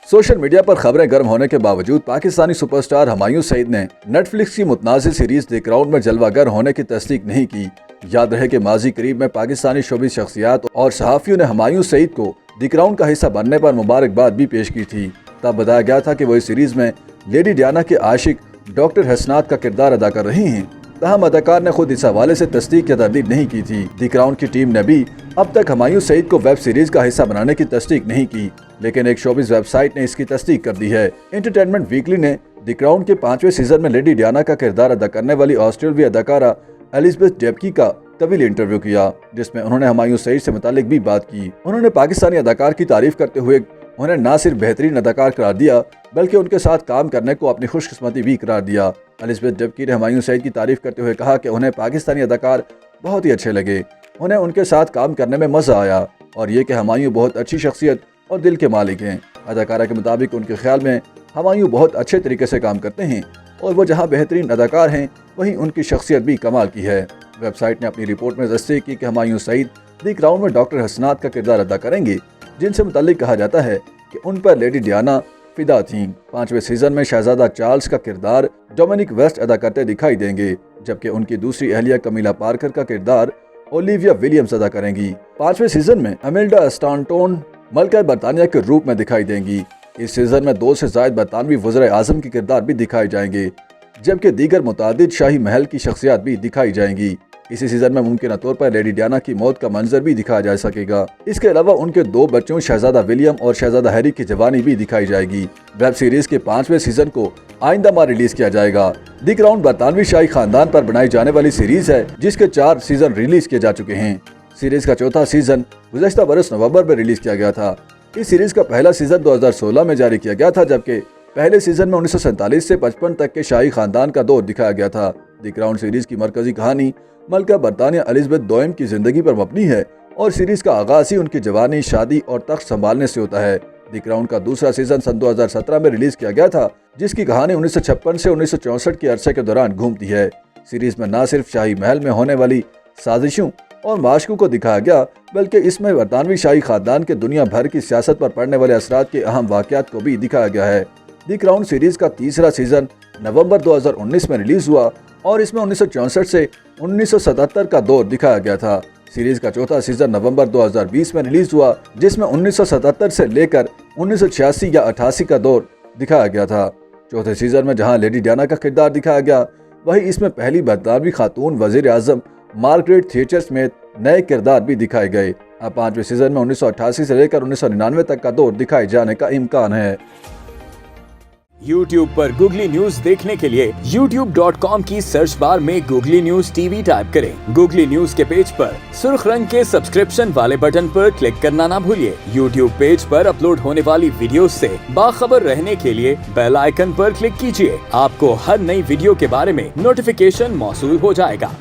Social media पर खबरें गर्म होने के बावजूद पाकिस्तानी सुपरस्टार हुमायूं सईद ने नेटफ्लिक्स की मुतनाज़िर सीरीज द क्राउन में जलवागर होने की तस्दीक नहीं की। याद रहे कि माजी करीब में पाकिस्तानी शोबिज़ शख्सियात और सहाफ़ियों ने हुमायूं सईद को द क्राउन का हिस्सा बनने पर मुबारकबाद भी पेश की थी। तब बताया गया था कि वो इस सीरीज में लेडी डियाना के आशिक डॉक्टर हसनात का किरदार अदा कर रही हैं। तहम अदाकार ने खुद इस हवाले से तस्दीक या तरदीद नहीं की थी। द क्राउन की टीम ने भी अब तक हुमायूं सईद को वेब सीरीज का हिस्सा बनाने की तस्दीक नहीं की, लेकिन एक शोबिज़ वेबसाइट ने इसकी तस्दीक कर दी है। एंटरटेनमेंट वीकली ने द क्राउन के 5वें सीजन में लेडी डियाना का किरदार अदा करने वाली ऑस्ट्रेलियाई अदाकारा एलिज़ाबेथ डेबकी का तवील इंटरव्यू किया, जिसमें उन्होंने हुमायूं सईद से मुतालिक भी बात की। उन्होंने पाकिस्तानी अदाकार की तारीफ करते हुए उन्हें न सिर्फ बेहतरीन अदाकार करार दिया बल्कि उनके साथ काम करने को अपनी खुशकिस्मती भी करार दिया। एलिज़ाबेथ डेबकी ने हुमायूं सईद की तारीफ करते हुए कहा कि उन्हें पाकिस्तानी अदाकार बहुत ही अच्छे लगे, उन्हें उनके साथ काम करने में मज़ा आया और ये कि हुमायूं बहुत अच्छी शख्सियत और दिल के मालिक हैं। अदाकारा के मुताबिक उनके ख्याल में हुमायूं बहुत अच्छे तरीके से काम करते हैं और वो जहां बेहतरीन अदाकार हैं वहीं उनकी शख्सियत भी कमाल की है। वेबसाइट ने अपनी रिपोर्ट में तस्दीक की कि हुमायूं सईद द क्राउन में डॉक्टर हसनात का किरदार अदा करेंगे, जिनसे मुताल्लिक कहा जाता है कि उन पर लेडी डियाना फिदा थीं। 5वें सीजन में शहजादा चार्ल्स का किरदार डोमिनिक वेस्ट अदा करते दिखाई देंगे, जबकि उनकी दूसरी अहलिया कमीला पार्कर का किरदार ओलिविया विलियम्स अदा करेंगी। 5वें सीजन में अमेल्डा स्टांटोन मलका बरतानिया के रूप में दिखाई देंगी। इस सीजन में 2 से ज़ायद बरतानवी वज़ीर आज़म के किरदार भी दिखाए जाएंगे, जबकि दीगर मुतादिद शाही महल की शख्सियात भी दिखाई जाएंगी। इसी सीजन में मुमकिन तौर पर लेडी डियाना की मौत का मंजर भी दिखाया जा सकेगा। इसके अलावा उनके 2 बच्चों शहजादा विलियम और शहजादा हैरी की जवानी भी दिखाई जाएगी। वेब सीरीज के 5वें सीजन को आइंदा माह रिलीज किया जाएगा। द क्राउन बरतानवी शाही खानदान पर बनाई जाने वाली सीरीज है, जिसके 4 सीजन रिलीज किए जा चुके हैं। सीरीज का 4था सीजन गुज़श्ता बरस नवंबर में रिलीज किया गया था। इस सीरीज का पहला सीजन 2016 में जारी किया गया था, जबकि पहले सीजन में 1947 से 55 तक के शाही खानदान का दौर दिखाया गया था। द क्राउन सीरीज की मरकजी कहानी मलका बरतानिया एलिज़ाबेथ दोयम की जिंदगी पर मबनी है और सीरीज का आगाज ही उनकी जवानी, शादी और तख्त संभालने से होता है। द क्राउन का दूसरा सीजन सन 2017 में रिलीज किया गया था, जिसकी कहानी 1956 से 1964 के अरसे के दौरान घूमती है। सीरीज में न सिर्फ शाही महल में होने वाली साजिशों और माशकों को दिखाया गया, बल्कि इसमें बरतानवी शाही खानदान के दुनिया भर की सियासत पर पड़ने वाले असरात के अहम वाक़यात को भी दिखाया गया है। द क्राउन सीरीज का तीसरा सीजन नवंबर 2019 में रिलीज हुआ और इसमें 1964 से 1977 का दौर दिखाया गया था। सीरीज का 4था सीजन नवंबर 2020 में रिलीज हुआ, जिसमें 1977 से लेकर 1986 या 88 का दौर दिखाया गया था। 4थे सीजन में जहां लेडी डियाना का किरदार दिखाया गया, वहीं इसमें पहली बरतानवी खातून वजीर आजम मार्गरेट थैचर समेत नए किरदार भी दिखाए गए। अब 5वें सीजन में 1988 से लेकर 1999 तक का दौर दिखाए जाने का इम्कान है। YouTube पर गूगली न्यूज देखने के लिए youtube.com की सर्च बार में गूगली न्यूज टीवी टाइप करें। गूगली न्यूज के पेज पर सुर्ख रंग के सब्सक्रिप्शन वाले बटन पर क्लिक करना ना भूलिए। YouTube पेज पर अपलोड होने वाली वीडियोस से बाखबर रहने के लिए बेल आइकन पर क्लिक कीजिए। आपको हर नई वीडियो के बारे में नोटिफिकेशन मौसूल हो जाएगा।